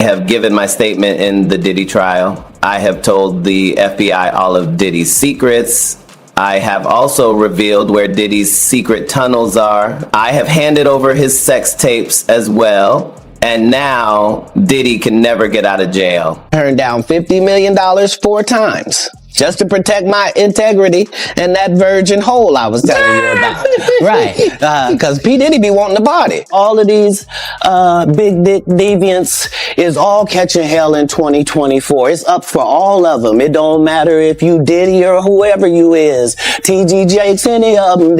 have given my statement in the Diddy trial. I have told the FBI all of Diddy's secrets. I have also revealed where Diddy's secret tunnels are. I have handed over his sex tapes as well. And now Diddy can never get out of jail. Turned down $50 million 4 times. Just to protect my integrity and that virgin hole I was telling you about. Right. Because P. Diddy be wanting the body. All of these big dick deviants is all catching hell in 2024. It's up for all of them. It don't matter if you Diddy or whoever you is. T.G. Jakes, any of them.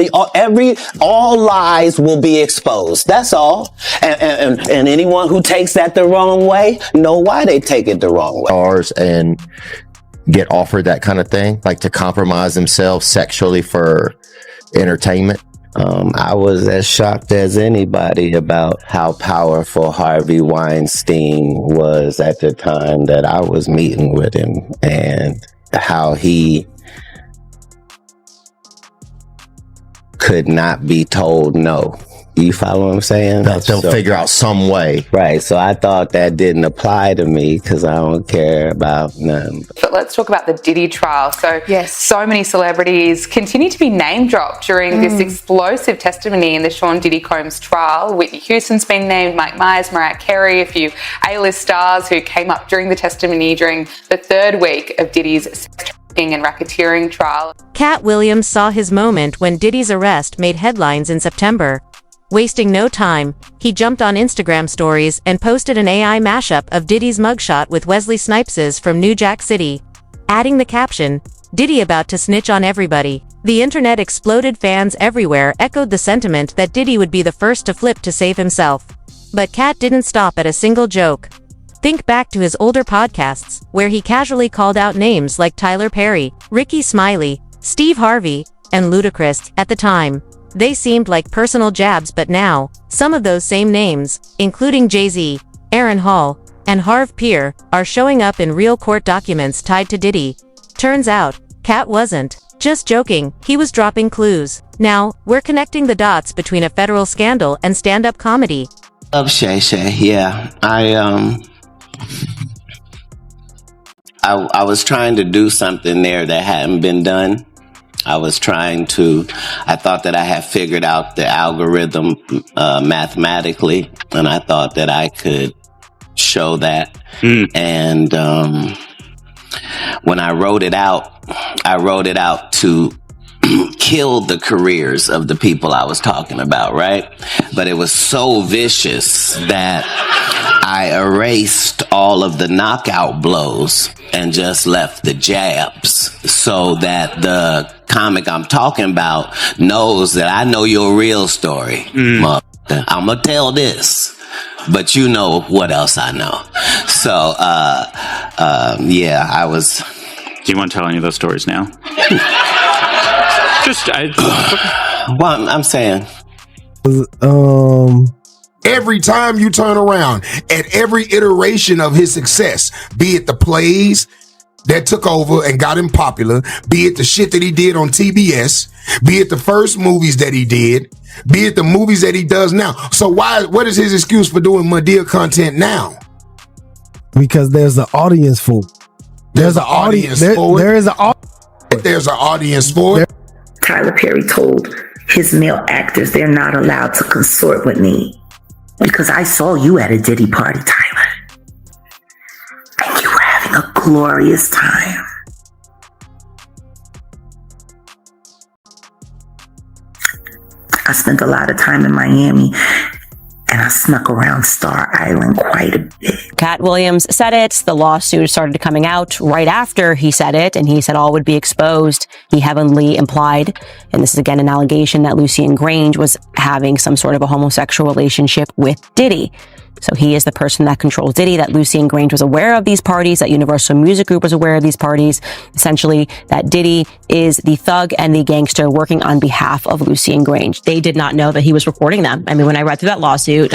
All lies will be exposed. That's all. And anyone who takes that the wrong way, know why they take it the wrong way. And get offered that kind of thing, like to compromise themselves sexually for entertainment. I was as shocked as anybody about how powerful Harvey Weinstein was at the time that I was meeting with him, and how he could not be told no. You follow what I'm saying? They'll figure out some way. Right. So I thought that didn't apply to me because I don't care about none. But let's talk about the Diddy trial. So, yes, so many celebrities continue to be name dropped during this explosive testimony in the Sean Diddy Combs trial. Whitney Houston's been named, Mike Myers, Mariah Carey, a few A-list stars who came up during the testimony during the 3rd week of Diddy's sex trafficking and racketeering trial. Katt Williams saw his moment when Diddy's arrest made headlines in September. Wasting no time, he jumped on Instagram stories and posted an AI mashup of Diddy's mugshot with Wesley Snipes' from New Jack City, adding the caption, "Diddy about to snitch on everybody." The internet exploded. Fans everywhere echoed the sentiment that Diddy would be the first to flip to save himself. But Katt didn't stop at a single joke. Think back to his older podcasts, where he casually called out names like Tyler Perry, Ricky Smiley, Steve Harvey, and Ludacris. At the time, they seemed like personal jabs, but now, some of those same names, including Jay-Z, Aaron Hall, and Harv Peer, are showing up in real court documents tied to Diddy. Turns out, Katt wasn't just joking, he was dropping clues. Now, we're connecting the dots between a federal scandal and stand-up comedy. Love Shay Shay, yeah. I was trying to do something there that hadn't been done. I thought that I had figured out the algorithm mathematically, and I thought that I could show that. And when I wrote it out to kill the careers of the people I was talking about, right? But it was so vicious that I erased all of the knockout blows and just left the jabs, so that the comic I'm talking about knows that I know your real story. I'm gonna tell this, but you know what else I know. So, yeah, I was... Do you want to tell any of those stories now? Well, I'm saying... Every time you turn around, at every iteration of his success, be it the plays that took over and got him popular, be it the shit that he did on TBS, be it the first movies that he did, be it the movies that he does now. So what is his excuse for doing Madea content now? Because there's an audience for it. There's an audience for it. There's an audience for it. Tyler Perry told his male actors they're not allowed to consort with me because I saw you at a Diddy party, Tyler. And you were having a glorious time. I spent a lot of time in Miami, and I snuck around Star Island quite a bit. Katt Williams said it. The lawsuit started coming out right after he said it, and he said all would be exposed. He heavily implied, and this is again an allegation, that Lucien Grange was having some sort of a homosexual relationship with Diddy. So he is the person that controls Diddy, that Lucien Grange was aware of these parties, that Universal Music Group was aware of these parties. Essentially, that Diddy is the thug and the gangster working on behalf of Lucien Grange. They did not know that he was recording them. I mean, when I read through that lawsuit,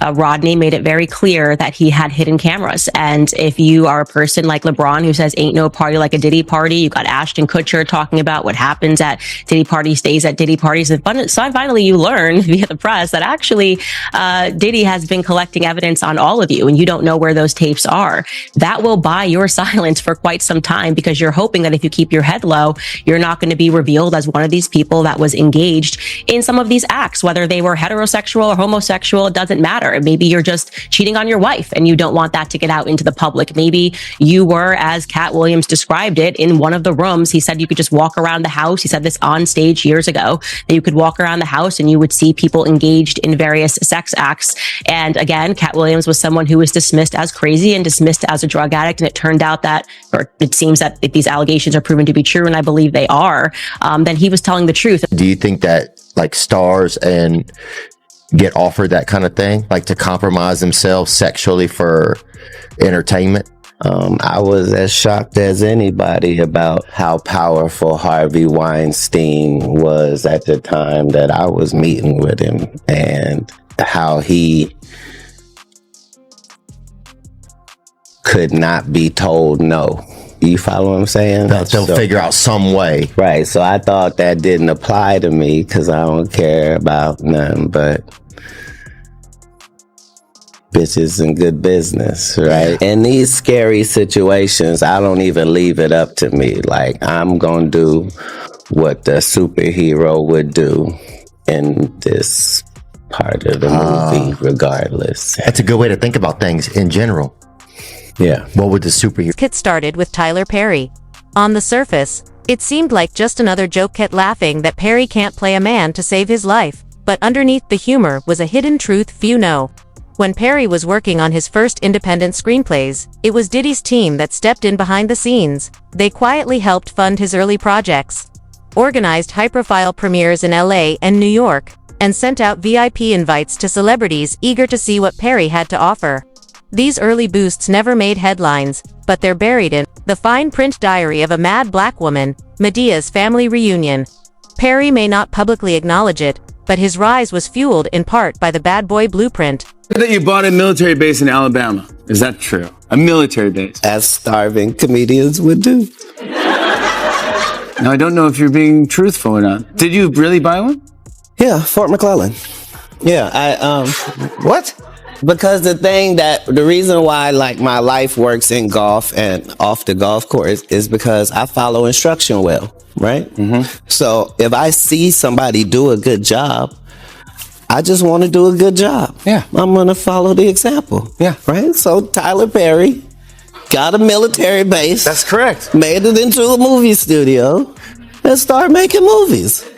Rodney made it very clear that he had hidden cameras. And if you are a person like LeBron who says ain't no party like a Diddy party, you got Ashton Kutcher talking about what happens at Diddy parties stays at Diddy parties. And finally you learn via the press that actually Diddy has been collecting collecting evidence on all of you and you don't know where those tapes are, that will buy your silence for quite some time, because you're hoping that if you keep your head low, you're not going to be revealed as one of these people that was engaged in some of these acts, whether they were heterosexual or homosexual. It doesn't matter. Maybe you're just cheating on your wife and you don't want that to get out into the public. Maybe you were, as Katt Williams described it, in one of the rooms. He said you could just walk around the house. He said this on stage years ago, that you could walk around the house and you would see people engaged in various sex acts. And again, Katt Williams was someone who was dismissed as crazy and dismissed as a drug addict. And it turned out that, or it seems that if these allegations are proven to be true, and I believe they are, then he was telling the truth. Do you think that like stars and get offered that kind of thing, like to compromise themselves sexually for entertainment? I was as shocked as anybody about how powerful Harvey Weinstein was at the time that I was meeting with him, and how he could not be told no. You follow what I'm saying? They'll figure out some way. Right. So I thought that didn't apply to me because I don't care about nothing but bitches and good business, right? In these scary situations, I don't even leave it up to me. Like, I'm gonna do what the superhero would do in this part of the movie, regardless. That's a good way to think about things in general. Yeah. What would the superhero? Kit started with Tyler Perry. On the surface, it seemed like just another joke, Kit laughing that Perry can't play a man to save his life. But underneath the humor was a hidden truth few know. When Perry was working on his first independent screenplays, it was Diddy's team that stepped in behind the scenes. They quietly helped fund his early projects, organized high-profile premieres in LA and New York, and sent out VIP invites to celebrities eager to see what Perry had to offer. These early boosts never made headlines, but they're buried in the fine print diary of a mad black woman, Medea's family reunion. Perry may not publicly acknowledge it, but his rise was fueled in part by the bad boy blueprint. That you bought a military base in Alabama. Is that true? A military base? As starving comedians would do. Now, I don't know if you're being truthful or not. Did you really buy one? Yeah, Fort McClellan. Yeah, what? Because the reason why like my life works in golf and off the golf course is because I follow instruction well, right? Mm-hmm. So if I see somebody do a good job, I just want to do a good job. Yeah. I'm going to follow the example. Yeah. Right? So Tyler Perry got a military base. That's correct. Made it into a movie studio and started making movies.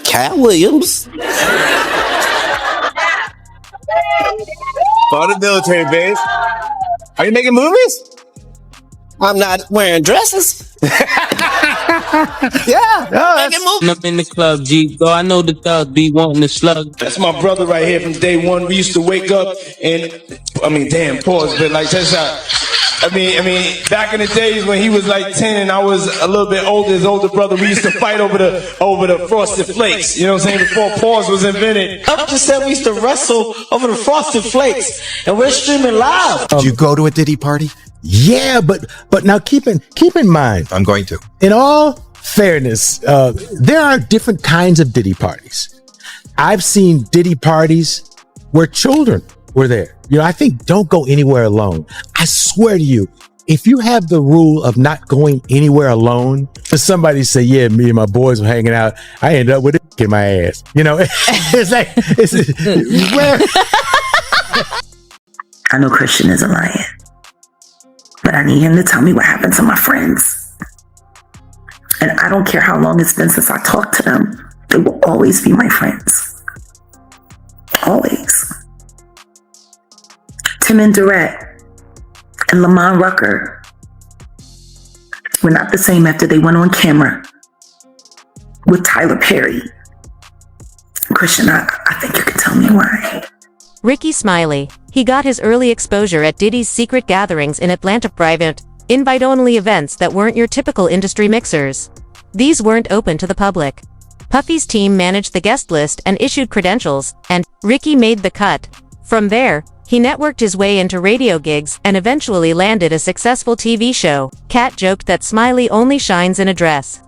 Katt Williams. Bought a military base. Are you making movies? I'm not wearing dresses. Yeah. I'm up in the club, G. Though I know the thugs be wanting to slug. That's my brother right here from day one. We used to wake up and, pause, but like, check this out. Back in the days when he was like 10 and I was a little bit older, his older brother, we used to fight over the Frosted Flakes. You know what I'm saying? Before pause was invented. Up just said we used to wrestle over the Frosted Flakes, and we're streaming live. Did you go to a Diddy party? Yeah, but now keep in mind. I'm going to. In all fairness, there are different kinds of Diddy parties. I've seen Diddy parties where children were there. You know, I think don't go anywhere alone. I swear to you, if you have the rule of not going anywhere alone, for somebody to say, yeah, me and my boys were hanging out, I ended up with a in my ass. You know, it's like, where? I know Christian isn't lying, but I need him to tell me what happened to my friends. And I don't care how long it's been since I talked to them. They will always be my friends. Always. Tim and Durrett and Lamont Rucker were not the same after they went on camera with Tyler Perry. Christian, I think you can tell me why. Ricky Smiley. He got his early exposure at Diddy's secret gatherings in Atlanta, private, invite-only events that weren't your typical industry mixers. These weren't open to the public. Puffy's team managed the guest list and issued credentials, and Ricky made the cut. From there, he networked his way into radio gigs and eventually landed a successful TV show. Katt joked that Smiley only shines in a dress.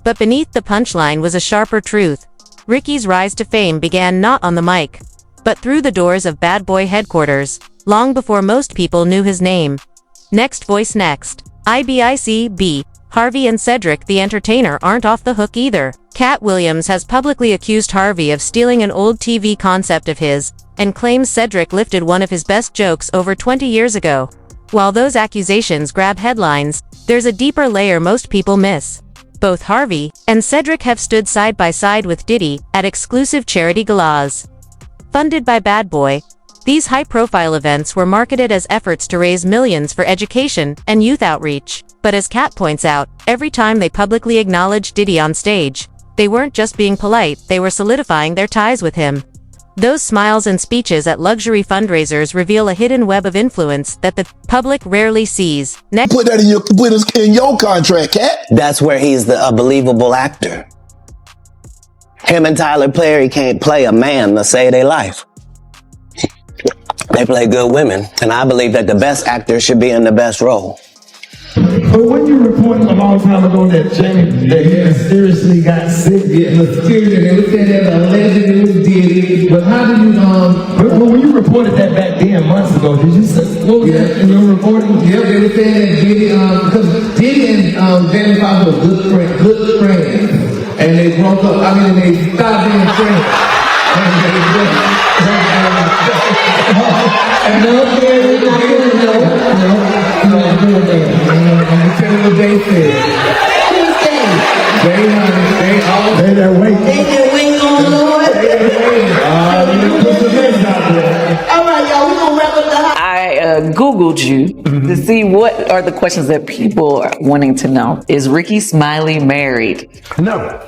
But beneath the punchline was a sharper truth. Ricky's rise to fame began not on the mic, but through the doors of Bad Boy headquarters, long before most people knew his name. Next voice next. IBICB. Harvey and Cedric the Entertainer aren't off the hook either. Katt Williams has publicly accused Harvey of stealing an old TV concept of his, and claims Cedric lifted one of his best jokes over 20 years ago. While those accusations grab headlines, there's a deeper layer most people miss. Both Harvey and Cedric have stood side by side with Diddy at exclusive charity galas. Funded by Bad Boy, these high-profile events were marketed as efforts to raise millions for education and youth outreach. But as Katt points out, every time they publicly acknowledged Diddy on stage, they weren't just being polite, they were solidifying their ties with him. Those smiles and speeches at luxury fundraisers reveal a hidden web of influence that the public rarely sees. Next, Put that in your contract, Katt. That's where he's a believable actor. Him and Tyler Perry can't play a man to save their life. They play good women, and I believe that the best actor should be in the best role. But when you reported a long time ago that Jamie, that he mysteriously got sick, mysterious, and they said that allegedly was Diddy. But how did you, when you reported that back then, months ago, did you say, what was that in your reporting? Yeah, they were saying that Diddy, because Diddy and Jamie Foxx were good friends. And they broke up, they stopped being friends. And no, I Googled you to see what are the questions that people are wanting to know. Is Ricky Smiley married? No.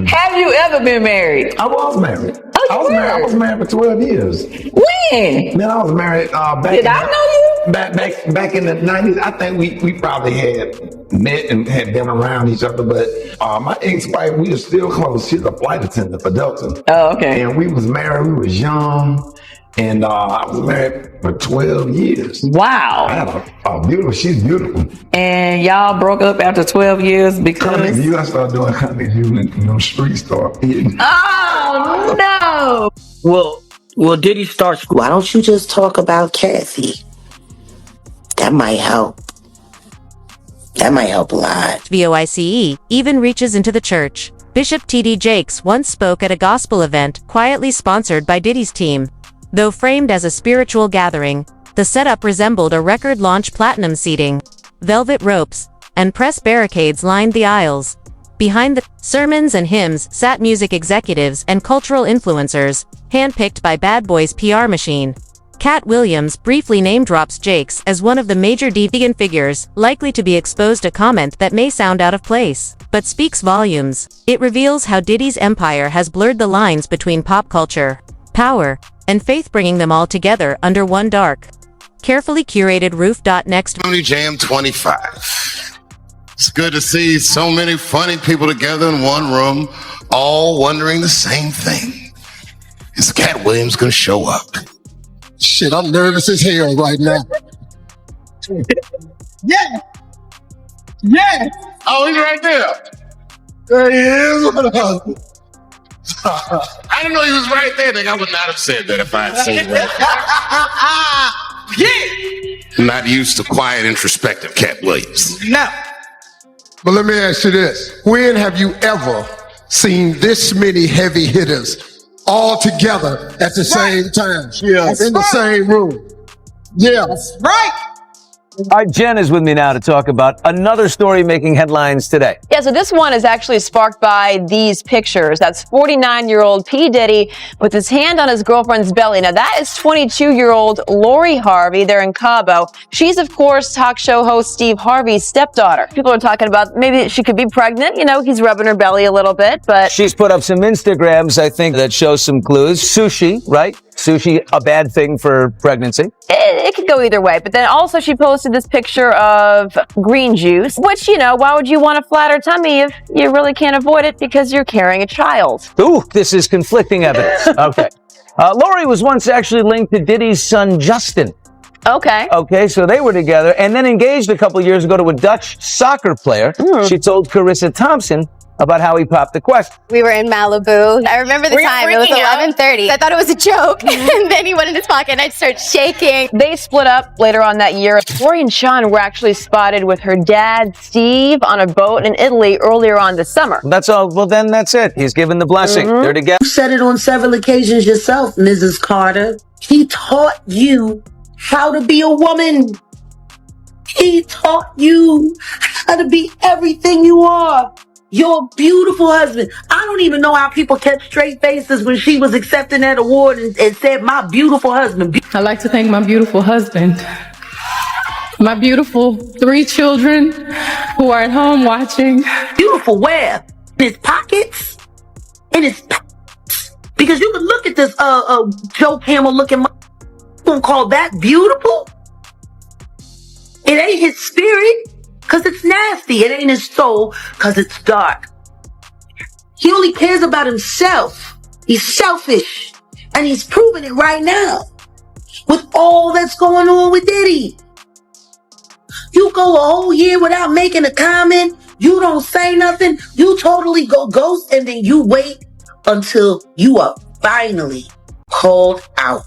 Have you ever been married? I was married. Oh, I was married for 12 years. When? Then I was married back. Did I know you? Back in the 90s. I think we probably had met and had been around each other, but my ex-wife, we were still close. She's a flight attendant for Delta. Oh, okay. And we was married. We was young. And I was married for 12 years. Wow. I had a beautiful, she's beautiful. And y'all broke up after 12 years because? I started doing Honey You and street start. Oh, no. Well, Diddy starts. Why don't you just talk about Kathy? That might help. That might help a lot. VOICE even reaches into the church. Bishop T.D. Jakes once spoke at a gospel event quietly sponsored by Diddy's team. Though framed as a spiritual gathering, the setup resembled a record launch platinum seating. Velvet ropes and press barricades lined the aisles. Behind the sermons and hymns sat music executives and cultural influencers, handpicked by Bad Boy's PR machine. Katt Williams briefly name-drops Jakes as one of the major deviant figures likely to be exposed to comment that may sound out of place, but speaks volumes. It reveals how Diddy's empire has blurred the lines between pop culture, power, and faith, bringing them all together under one dark, carefully curated roof. Next. Tony Jam 25. It's good to see so many funny people together in one room, all wondering the same thing. Is Katt Williams gonna show up? Shit, I'm nervous as hell right now. Yeah. Oh, he's right there. There he is. I didn't know he was right there. I would not have said that if I had seen him. I'm not used to quiet, introspective Katt Williams. No. But let me ask you this. When have you ever seen this many heavy hitters all together at the same time? Yeah. In the same room? Yeah. That's right. All right, Jen is with me now to talk about another story making headlines today. Yeah, so this one is actually sparked by these pictures. That's 49-year-old P. Diddy with his hand on his girlfriend's belly. Now, that is 22-year-old Lori Harvey. They're in Cabo. She's, of course, talk show host Steve Harvey's stepdaughter. People are talking about maybe she could be pregnant. You know, he's rubbing her belly a little bit, but... She's put up some Instagrams, I think, that show some clues. Sushi, right? Sushi, a bad thing for pregnancy. It could go either way. But then also she posted this picture of green juice, which, you know, why would you want a flatter tummy if you really can't avoid it because you're carrying a child? Ooh, this is conflicting evidence. Okay. Lori was once actually linked to Diddy's son, Justin. Okay. Okay, so they were together and then engaged a couple years ago to a Dutch soccer player. She told Carissa Thompson about how he popped the question. We were in Malibu. I remember the time. It was 11:30. I thought it was a joke. And then he went in his pocket and I started shaking. They split up later on that year. Lori and Sean were actually spotted with her dad, Steve, on a boat in Italy earlier on this summer. That's all. Well, then that's it. He's given the blessing. They're together. You said it on several occasions yourself, Mrs. Carter. He taught you how to be a woman. He taught you how to be everything you are. Your beautiful husband. I don't even know how people kept straight faces when she was accepting that award and said, my beautiful husband. I'd like to thank my beautiful husband, my beautiful 3 children who are at home watching. Beautiful where? In his pockets? In his pockets? Because you can look at this Joe Camel looking, you gonna call that beautiful? It ain't his spirit, because it's nasty. It ain't his soul, because it's dark. He only cares about himself. He's selfish. And he's proving it right now. With all that's going on with Diddy. You go a whole year without making a comment. You don't say nothing. You totally go ghost, and then you wait until you are finally called out.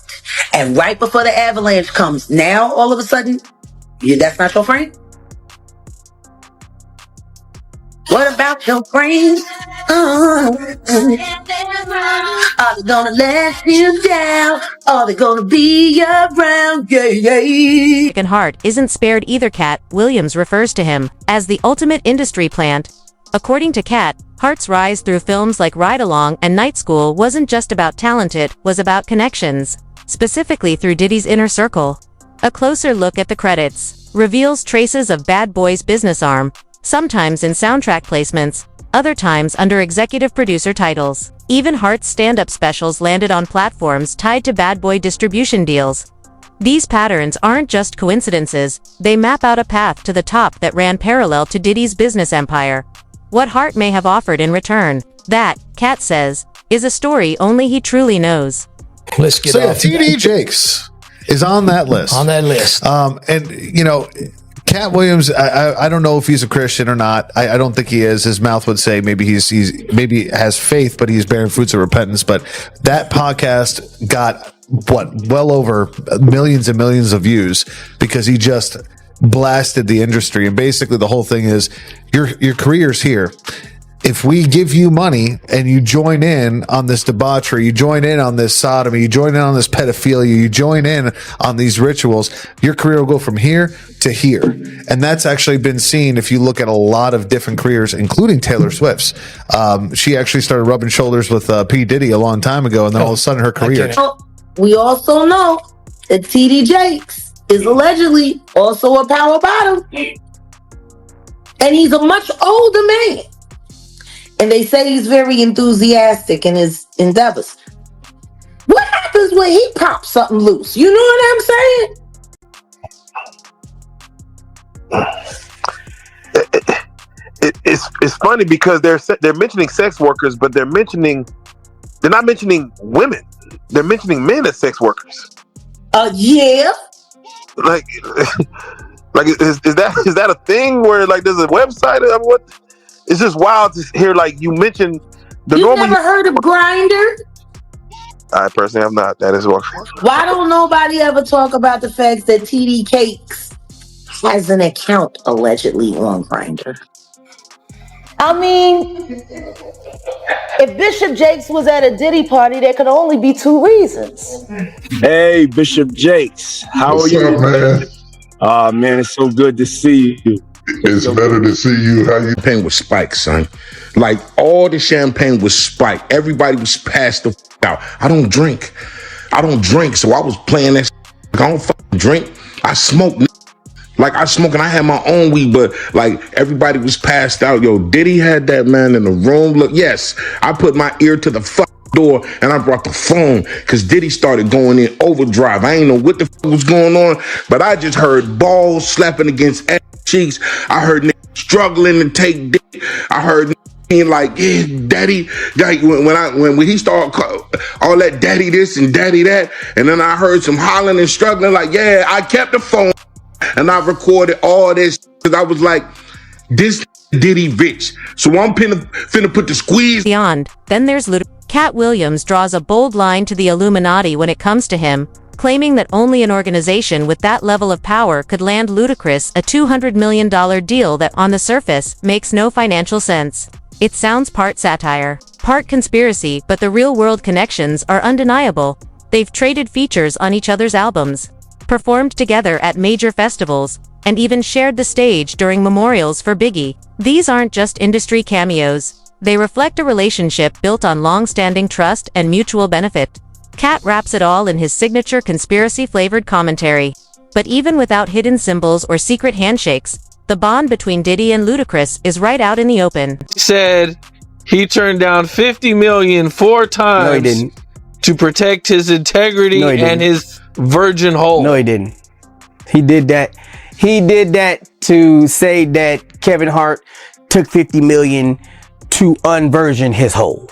And right before the avalanche comes, now all of a sudden, that's not your friend? What about your friends? Are they gonna let you down? Are they gonna be around? Yeah. And Hart isn't spared either. Katt Williams refers to him as the ultimate industry plant. According to Katt, Hart's rise through films like Ride Along and Night School wasn't just about talent, it was about connections, specifically through Diddy's inner circle. A closer look at the credits reveals traces of Bad Boy's business arm, sometimes in soundtrack placements, other times under executive producer titles. Even Hart's stand-up specials landed on platforms tied to Bad Boy distribution deals. These patterns aren't just coincidences, they map out a path to the top that ran parallel to Diddy's business empire. What Hart may have offered in return, that, Katt says, is a story only he truly knows. Let's get off. TD Jakes is on that list. On that list. And, you know, Katt Williams, I don't know if he's a Christian or not. I don't think he is. His mouth would say maybe he's maybe has faith, but he's bearing fruits of repentance. But that podcast got well over millions and millions of views because he just blasted the industry. And basically the whole thing is your career's here. If we give you money and you join in on this debauchery, you join in on this sodomy, you join in on this pedophilia, you join in on these rituals, your career will go from here to here. And that's actually been seen if you look at a lot of different careers, including Taylor Swift's. She actually started rubbing shoulders with P. Diddy a long time ago, and then all of a sudden her career. We also know that TD Jakes is allegedly also a power bottom. And he's a much older man. And they say he's very enthusiastic in his endeavors. What happens when he pops something loose? You know what I'm saying? It's funny because they're mentioning sex workers, but they're not mentioning women. They're mentioning men as sex workers. Yeah. Like is that a thing where like there's a website? I mean, what? It's just wild to hear, like, you mentioned the You normal. never heard of Grindr? I personally have not. That is what. Why don't nobody ever talk about the fact that TD Cakes has an account allegedly on Grindr? I mean, if Bishop Jakes was at a Diddy party, there could only be 2 reasons. Hey, Bishop Jakes, how are you, man? Man, it's so good to see you. It's better to see you. How you? Champagne was spiked, son. Like all the champagne was spiked. Everybody was passed the out. I don't drink, so I was playing that. I don't fucking drink. I smoke. Like I smoke and I had my own weed, but like everybody was passed out. Yo, Diddy had that man in the room. Look, yes, I put my ear to the door and I brought the phone because Diddy started going in overdrive. I ain't know what the was going on, but I just heard balls slapping against ass cheeks. I heard niggas struggling to take dick. I heard being like, yeah, daddy. Like when he started all that daddy this and daddy that, and then I heard some hollering and struggling. Like, yeah, I kept the phone and I recorded all this because I was like, this Diddy rich. So I'm finna put the squeeze. Beyond, then there's Katt Williams draws a bold line to the Illuminati when it comes to him, claiming that only an organization with that level of power could land Ludacris a $200 million deal that on the surface makes no financial sense. It sounds part satire, part conspiracy, but the real-world connections are undeniable. They've traded features on each other's albums, performed together at major festivals, and even shared the stage during memorials for Biggie. These aren't just industry cameos. They reflect a relationship built on long-standing trust and mutual benefit. Katt wraps it all in his signature conspiracy-flavored commentary. But even without hidden symbols or secret handshakes, the bond between Diddy and Ludacris is right out in the open. Said he turned down $50 million 4 times. No, he didn't. To protect his integrity and his virgin hole. No, he didn't. He did that. He did that to say that Kevin Hart took $50 million to unvirgin his hole.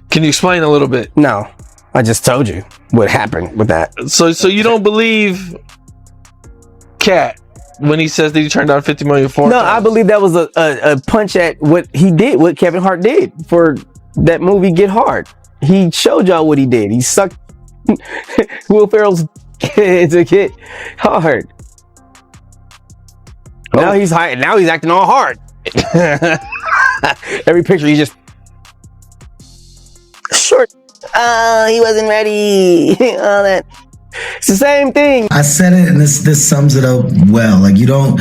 Can you explain a little bit? No, I just told you what happened with that. So you don't believe Katt when he says that he turned down $50 million 4 No, times? I believe that was a punch at what he did, what Kevin Hart did for that movie Get Hard. He showed y'all what he did. He sucked Will Ferrell's to get hard. Now he's high. Now he's acting all hard. Every picture he just short. He wasn't ready. All that. It's the same thing. I said it, and this sums it up well. Like you don't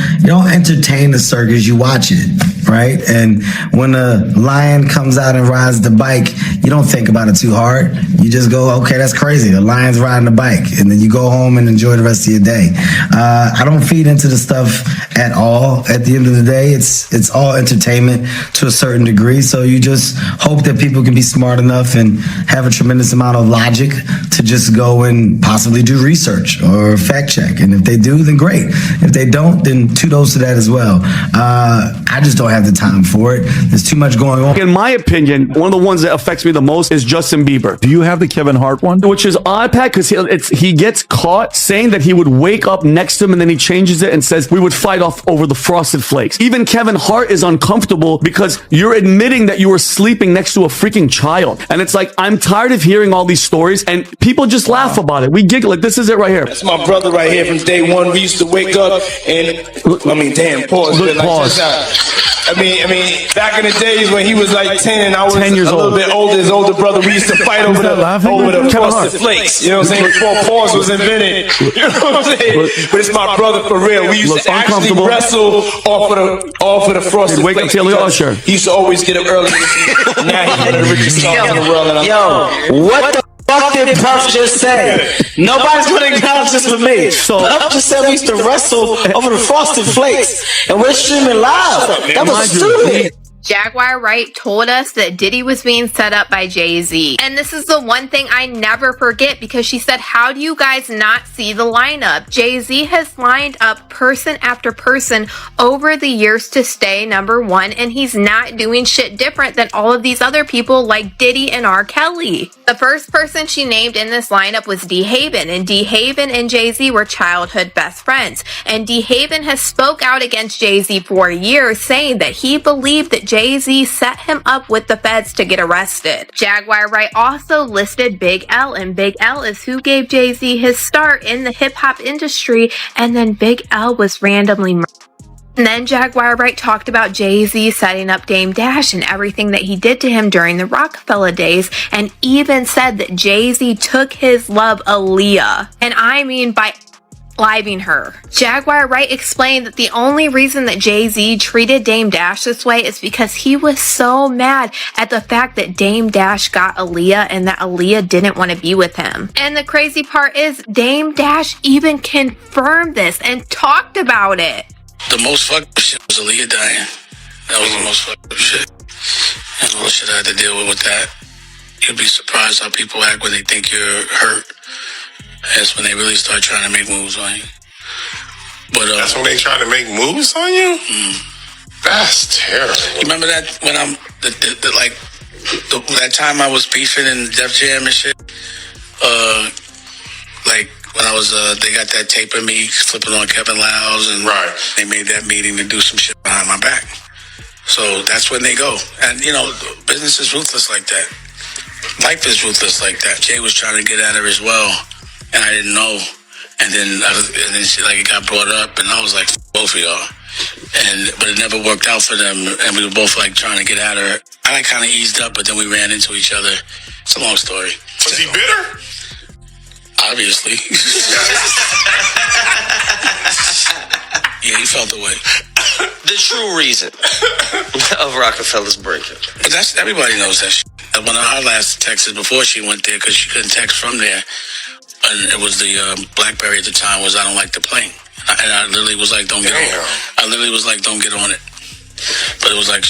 entertain the circus, you watch it, right? And when a lion comes out and rides the bike, you don't think about it too hard. You just go, okay, that's crazy. The lion's riding the bike, and then you go home and enjoy the rest of your day. I don't feed into the stuff at all. At the end of the day, it's all entertainment to a certain degree. So you just hope that people can be smart enough and have a tremendous amount of logic to just go and possibly do research or fact check. And if they do, then great. If they don't, then kudos to that as well. I just don't have the time for it. There's too much going on. In my opinion, one of the ones that affects me the most is Justin Bieber. Do you have the Kevin Hart one? Which is odd, Pat, because he gets caught saying that he would wake up next to him and then he changes it and says we would fight off over the Frosted Flakes. Even Kevin Hart is uncomfortable because you're admitting that you were sleeping next to a freaking child. And it's like, I'm tired of hearing all these stories and people just laugh about it. We giggle. Like, this is it right here. That's my brother right here from day one. We used to wake up and, pause. Look, pause. I mean, back in the days when he was like 10 and I was 10 years a little bit older, his older brother, we used to fight over the Frosted Flakes. You know what I'm saying? Before pause was invented. You know what I'm saying? But it's my brother for real. We used to actually wrestle off of the Frosted Wake up Flakes. Taylor Usher. He used to always get up early. Now he's one of the richest stars in the world. And What the fuck did Puff just say? Nobody's gonna acknowledge this for me. So Puff just said we used to wrestle over the Frosted Flakes, and we're streaming live. That was stupid. Jaguar Wright told us that Diddy was being set up by Jay-Z. And this is the one thing I never forget because she said, how do you guys not see the lineup? Jay-Z has lined up person after person over the years to stay number one, and he's not doing shit different than all of these other people like Diddy and R. Kelly. The first person she named in this lineup was D. Haven, and D. Haven and Jay-Z were childhood best friends. And D. Haven has spoke out against Jay-Z for years, saying that he believed that Jay-Z set him up with the feds to get arrested. Jaguar Wright also listed Big L, and Big L is who gave Jay-Z his start in the hip-hop industry, and then Big L was randomly murdered. And then Jaguar Wright talked about Jay-Z setting up Dame Dash and everything that he did to him during the Rockefeller days, and even said that Jay-Z took his love Aaliyah. And I mean by living her. Jaguar Wright explained that the only reason that Jay-Z treated Dame Dash this way is because he was so mad at the fact that Dame Dash got Aaliyah and that Aaliyah didn't want to be with him. And the crazy part is Dame Dash even confirmed this and talked about it. The most fucked up shit was Aaliyah dying. That was the most fucked up shit. And all the shit I had to deal with that. You'd be surprised how people act when they think you're hurt. That's when they really start trying to make moves on you. But that's when they try to make moves on you? That's terrible. You remember that when that time I was beefing in Def Jam and shit? Like when I was, they got that tape of me flipping on Kevin Lyles, and they made that meeting to do some shit behind my back. So that's when they go. And, you know, business is ruthless like that. Life is ruthless like that. Jay was trying to get at her as well, and I didn't know. And then she, like, it got brought up, and I was like, both of y'all. But it never worked out for them, and we were both, like, trying to get at her. I, like, kind of eased up, but then we ran into each other. It's a long story. Was he bitter? Obviously. Yeah, he felt the way. The true reason of Rockefeller's breakup. But everybody knows that shit. When our last texted before she went there, because she couldn't text from there, and it was the BlackBerry at the time, was I don't like the plane. And I literally was like, don't get on it. I literally was like, don't get on it. But it was like,